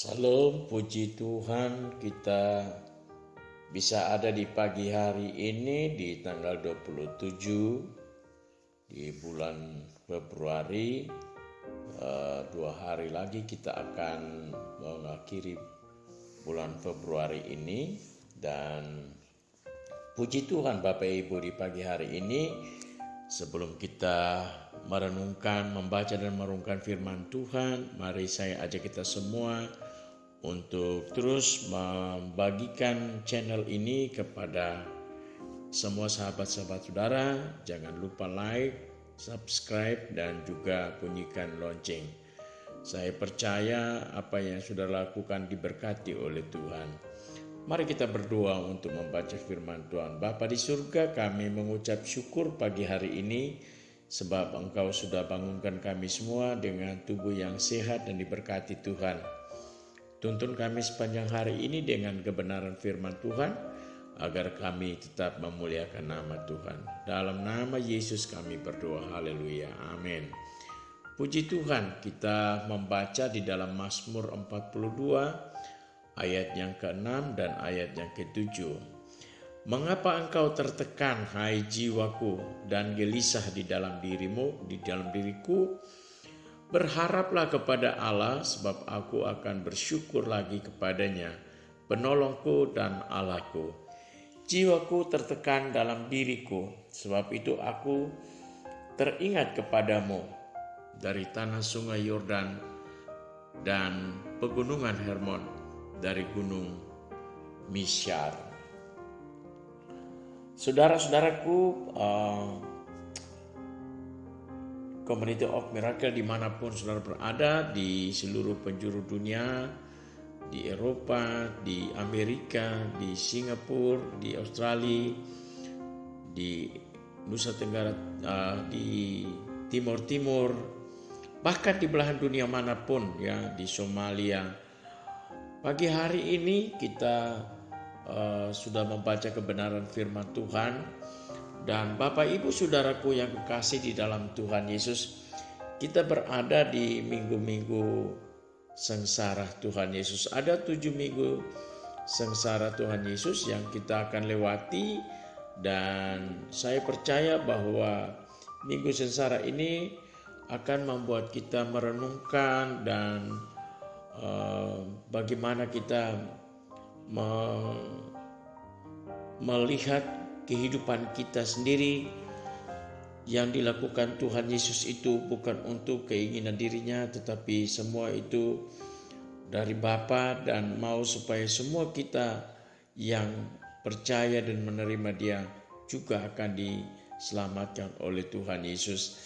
Salam, puji Tuhan, kita bisa ada di pagi hari ini di tanggal 27 di bulan Februari. 2 hari lagi kita akan mengakhiri bulan Februari ini, dan puji Tuhan Bapak Ibu, di pagi hari ini sebelum kita merenungkan, membaca dan merenungkan firman Tuhan, mari saya ajak kita semua untuk terus membagikan channel ini kepada semua sahabat-sahabat saudara. Jangan lupa like, subscribe, dan juga bunyikan lonceng. Saya percaya apa yang sudah lakukan diberkati oleh Tuhan. Mari kita berdoa untuk membaca firman Tuhan. Bapa di surga, kami mengucap syukur pagi hari ini sebab Engkau sudah bangunkan kami semua dengan tubuh yang sehat dan diberkati Tuhan. Tuntun kami sepanjang hari ini dengan kebenaran firman Tuhan, agar kami tetap memuliakan nama Tuhan. Dalam nama Yesus kami berdoa, haleluya, amin. Puji Tuhan, kita membaca di dalam Mazmur 42 ayat yang ke-6 dan ayat yang ke-7. Mengapa engkau tertekan, hai jiwaku, dan gelisah di dalam dirimu, di dalam diriku? Berharaplah kepada Allah, sebab aku akan bersyukur lagi kepadanya, penolongku dan Allahku. Jiwaku tertekan dalam diriku, sebab itu aku teringat kepadamu dari tanah sungai Yordan dan pegunungan Hermon, dari gunung Misyar. Saudara-saudaraku, Community of Miracle dimanapun saudara berada, di seluruh penjuru dunia, di Eropa, di Amerika, di Singapura, di Australia, di Nusa Tenggara, di Timur Timur, bahkan di belahan dunia manapun, ya, di Somalia. Pagi hari ini kita sudah membaca kebenaran firman Tuhan. Dan Bapak Ibu Saudaraku yang kekasih di dalam Tuhan Yesus, kita berada di minggu-minggu sengsara Tuhan Yesus. Ada 7 minggu sengsara Tuhan Yesus yang kita akan lewati, dan saya percaya bahwa minggu sengsara ini akan membuat kita merenungkan dan bagaimana kita melihat kehidupan kita sendiri. Yang dilakukan Tuhan Yesus itu bukan untuk keinginan dirinya, tetapi semua itu dari Bapa, dan mau supaya semua kita yang percaya dan menerima Dia juga akan diselamatkan oleh Tuhan Yesus.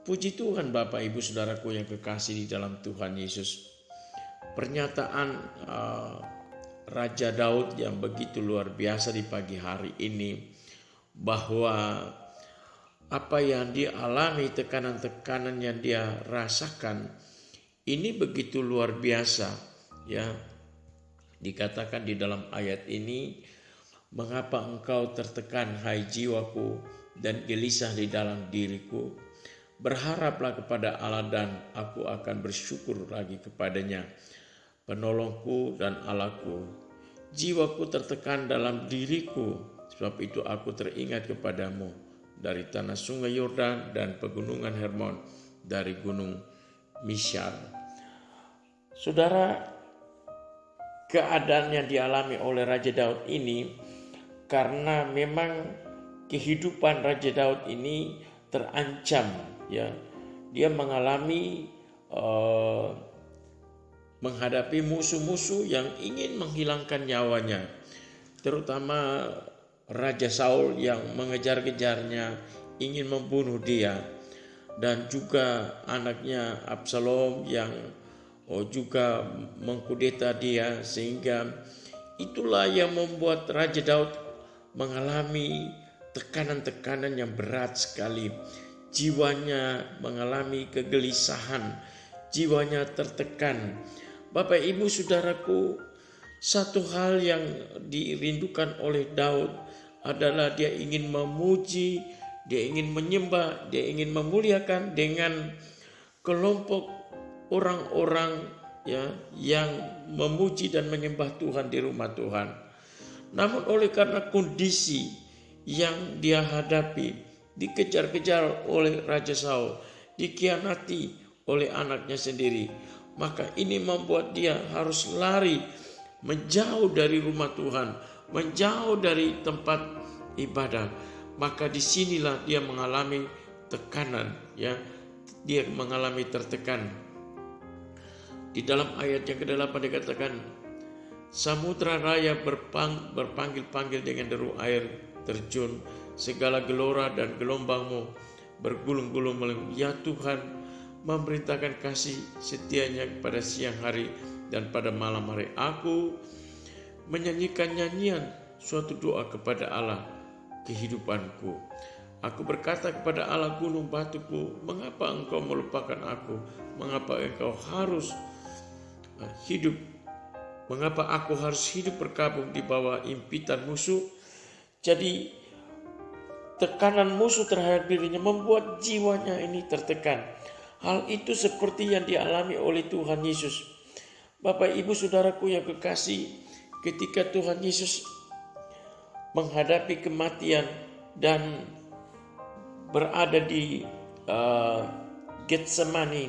Puji Tuhan Bapak Ibu Saudaraku yang kekasih di dalam Tuhan Yesus. Pernyataan Raja Daud yang begitu luar biasa di pagi hari ini, bahwa apa yang dia alami, tekanan-tekanan yang dia rasakan, ini begitu luar biasa, ya. Dikatakan di dalam ayat ini, mengapa engkau tertekan, hai jiwaku, dan gelisah di dalam diriku? Berharaplah kepada Allah, dan aku akan bersyukur lagi kepadanya, penolongku dan Allahku. Jiwaku tertekan dalam diriku, sebab itu aku teringat kepadamu dari tanah sungai Yordan dan pegunungan Hermon, dari gunung Misyar. Saudara, keadaan yang dialami oleh Raja Daud ini, karena memang kehidupan Raja Daud ini terancam, ya. Dia mengalami menghadapi musuh-musuh yang ingin menghilangkan nyawanya, terutama Raja Saul yang mengejar-kejarnya, ingin membunuh dia, dan juga anaknya Absalom yang juga mengkudeta dia, sehingga itulah yang membuat Raja Daud mengalami tekanan-tekanan yang berat sekali. Jiwanya mengalami kegelisahan, jiwanya tertekan. Bapak Ibu Saudaraku, satu hal yang dirindukan oleh Daud adalah dia ingin memuji, dia ingin menyembah, dia ingin memuliakan dengan kelompok orang-orang ya yang memuji dan menyembah Tuhan di rumah Tuhan. Namun oleh karena kondisi yang dia hadapi, dikejar-kejar oleh Raja Saul, dikhianati oleh anaknya sendiri, maka ini membuat dia harus lari menjauh dari rumah Tuhan, menjauh dari tempat ibadah. Maka disinilah dia mengalami tekanan, ya, dia mengalami tertekan. Di dalam ayat yang ke-8 dikatakan, samudra raya berpanggil-panggil dengan deru air terjun, segala gelora dan gelombangmu bergulung-gulung melingkupi. Ya Tuhan, memerintahkan kasih setianya pada siang hari dan pada malam hari. Aku menyanyikan nyanyian suatu doa kepada Allah kehidupanku. Aku berkata kepada Allah gunung batuku, mengapa engkau melupakan aku? Mengapa engkau harus hidup? Mengapa aku harus hidup berkabung di bawah impitan musuh? Jadi tekanan musuh terhadap dirinya membuat jiwanya ini tertekan. Hal itu seperti yang dialami oleh Tuhan Yesus. Bapak Ibu Saudaraku yang kekasih, ketika Tuhan Yesus menghadapi kematian dan berada di Getsemani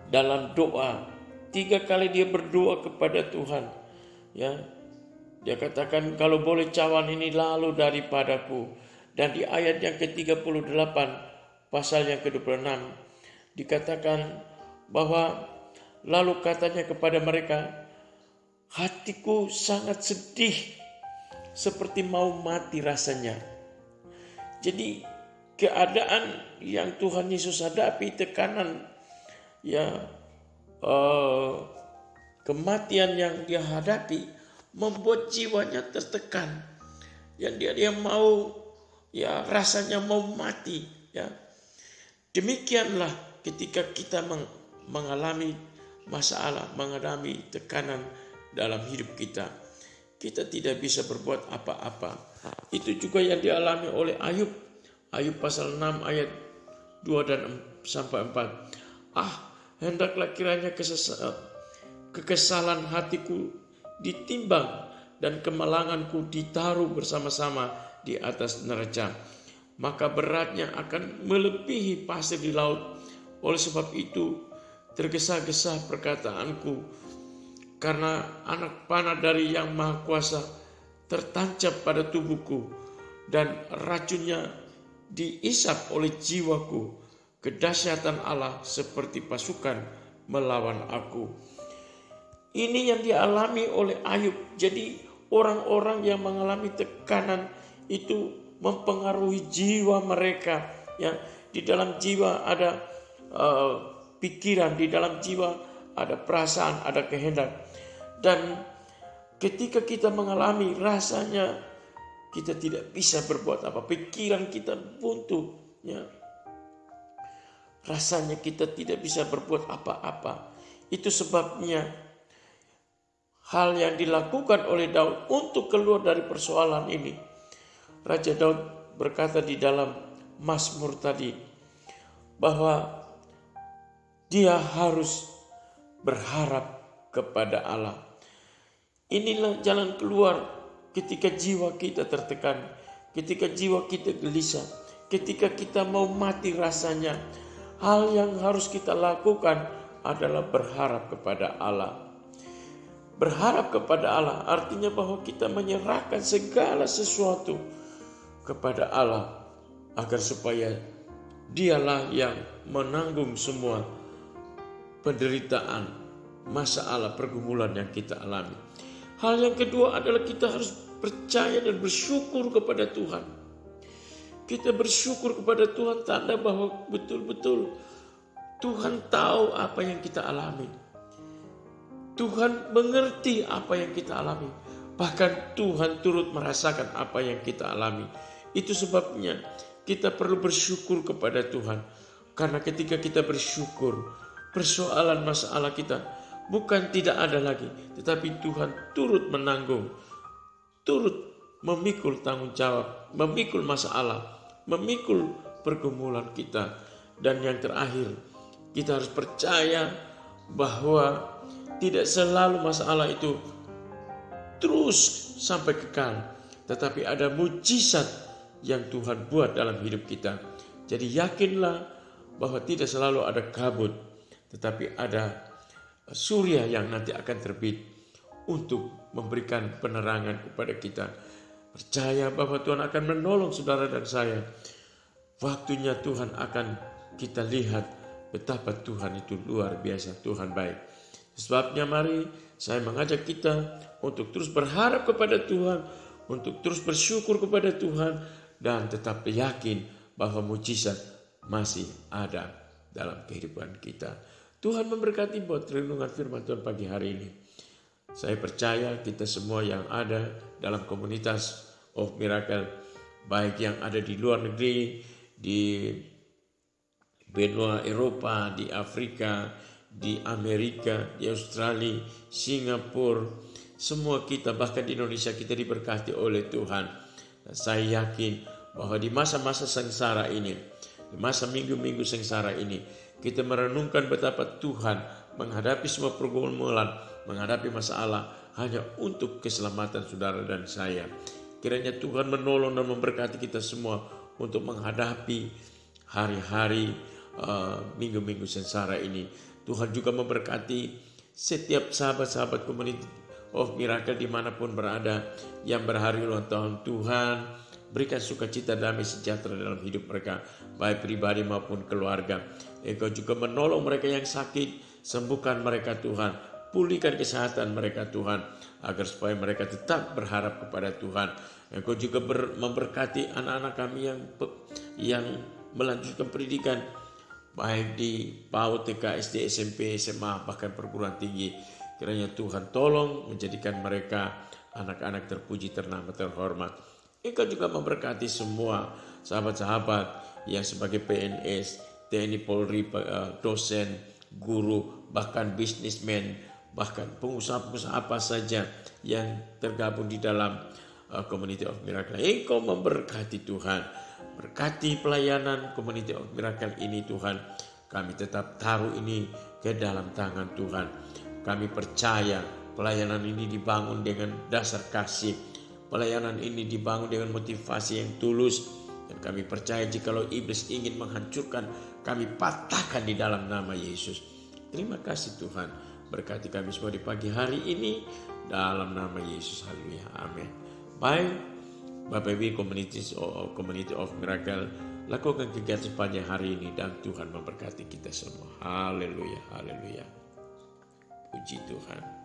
dalam doa, 3 kali dia berdoa kepada Tuhan, ya. Dia katakan, kalau boleh cawan ini lalu daripadaku. Dan di ayat yang ke-38 pasal yang ke-26 dikatakan bahwa lalu katanya kepada mereka, hatiku sangat sedih seperti mau mati rasanya. Jadi keadaan yang Tuhan Yesus hadapi, tekanan, ya, kematian yang dia hadapi membuat jiwanya tertekan. Yang dia mau, ya, rasanya mau mati, ya. Demikianlah ketika kita mengalami masalah, mengalami tekanan dalam hidup kita, kita tidak bisa berbuat apa-apa. Itu juga yang dialami oleh Ayub. Ayub pasal 6 ayat 2 dan sampai 4. Hendaklah kiranya kekesalan hatiku ditimbang dan kemalanganku ditaruh bersama-sama di atas neraca. Maka beratnya akan melebihi pasir di laut. Oleh sebab itu tergesa-gesa perkataanku, karena anak panah dari Yang Maha Kuasa tertancap pada tubuhku dan racunnya diisap oleh jiwaku. Kedahsyatan Allah seperti pasukan melawan aku. Ini yang dialami oleh Ayub. Jadi orang-orang yang mengalami tekanan itu mempengaruhi jiwa mereka. Ya, di dalam jiwa ada pikiran, di dalam jiwa ada perasaan, ada kehendak. Dan ketika kita mengalami, rasanya kita tidak bisa berbuat apa. Pikiran kita buntu, ya. Rasanya kita tidak bisa berbuat apa-apa. Itu sebabnya hal yang dilakukan oleh Daud untuk keluar dari persoalan ini. Raja Daud berkata di dalam Mazmur tadi bahwa dia harus berharap kepada Allah. Inilah jalan keluar ketika jiwa kita tertekan, ketika jiwa kita gelisah, ketika kita mau mati rasanya. Hal yang harus kita lakukan adalah berharap kepada Allah. Berharap kepada Allah artinya bahwa kita menyerahkan segala sesuatu kepada Allah agar supaya Dialah yang menanggung semua penderitaan, masalah, pergumulan yang kita alami. Hal yang kedua adalah kita harus percaya dan bersyukur kepada Tuhan. Kita bersyukur kepada Tuhan, tanda bahwa betul-betul Tuhan tahu apa yang kita alami. Tuhan mengerti apa yang kita alami. Bahkan Tuhan turut merasakan apa yang kita alami. Itu sebabnya kita perlu bersyukur kepada Tuhan. Karena ketika kita bersyukur, persoalan masalah kita bukan tidak ada lagi, tetapi Tuhan turut menanggung, turut memikul tanggung jawab, memikul masalah, memikul pergumulan kita. Dan yang terakhir, kita harus percaya bahwa tidak selalu masalah itu terus sampai kekal, tetapi ada mujizat yang Tuhan buat dalam hidup kita. Jadi yakinlah bahwa tidak selalu ada kabut, tetapi ada surya yang nanti akan terbit untuk memberikan penerangan kepada kita. Percaya bahwa Tuhan akan menolong saudara dan saya. Waktunya Tuhan akan kita lihat betapa Tuhan itu luar biasa, Tuhan baik. Sebabnya mari saya mengajak kita untuk terus berharap kepada Tuhan, untuk terus bersyukur kepada Tuhan, dan tetap yakin bahwa mujizat masih ada dalam kehidupan kita. Tuhan memberkati buat renungan firman Tuhan pagi hari ini. Saya percaya kita semua yang ada dalam komunitas of Miracle, baik yang ada di luar negeri, di benua Eropa, di Afrika, di Amerika, di Australia, Singapura, semua kita, bahkan di Indonesia, kita diberkati oleh Tuhan. Dan saya yakin bahwa di masa-masa sengsara ini, di masa minggu-minggu sengsara ini, kita merenungkan betapa Tuhan menghadapi semua pergumulan, menghadapi masalah hanya untuk keselamatan saudara dan saya. Kiranya Tuhan menolong dan memberkati kita semua untuk menghadapi hari-hari minggu-minggu sengsara ini. Tuhan juga memberkati setiap sahabat-sahabat Community of Miracle dimanapun berada yang berhari ulang tahun. Tuhan berikan sukacita, damai, sejahtera dalam hidup mereka, baik pribadi maupun keluarga. Engkau juga menolong mereka yang sakit, sembuhkan mereka Tuhan, pulihkan kesehatan mereka Tuhan, agar supaya mereka tetap berharap kepada Tuhan. Engkau juga memberkati anak-anak kami yang melanjutkan pendidikan, baik di PAUD, TK, SD, SMP, SMA, bahkan perguruan tinggi. Kiranya Tuhan tolong menjadikan mereka anak-anak terpuji, ternama, terhormat. Engkau juga memberkati semua sahabat-sahabat yang sebagai PNS, TNI, Polri, dosen, guru, bahkan bisnismen, bahkan pengusaha-pengusaha apa saja yang tergabung di dalam Community of Miracle. Engkau memberkati Tuhan. Berkati pelayanan Community of Miracle ini Tuhan. Kami tetap taruh ini ke dalam tangan Tuhan. Kami percaya pelayanan ini dibangun dengan dasar kasih. Pelayanan ini dibangun dengan motivasi yang tulus. Dan kami percaya jikalau iblis ingin menghancurkan, kami patahkan di dalam nama Yesus. Terima kasih Tuhan. Berkati kami semua di pagi hari ini dalam nama Yesus. Haleluya. Amin. Baik. Bapak Ibu Community of Miracle, lakukan kegiatan sepanjang hari ini dan Tuhan memberkati kita semua. Haleluya, haleluya. Puji Tuhan.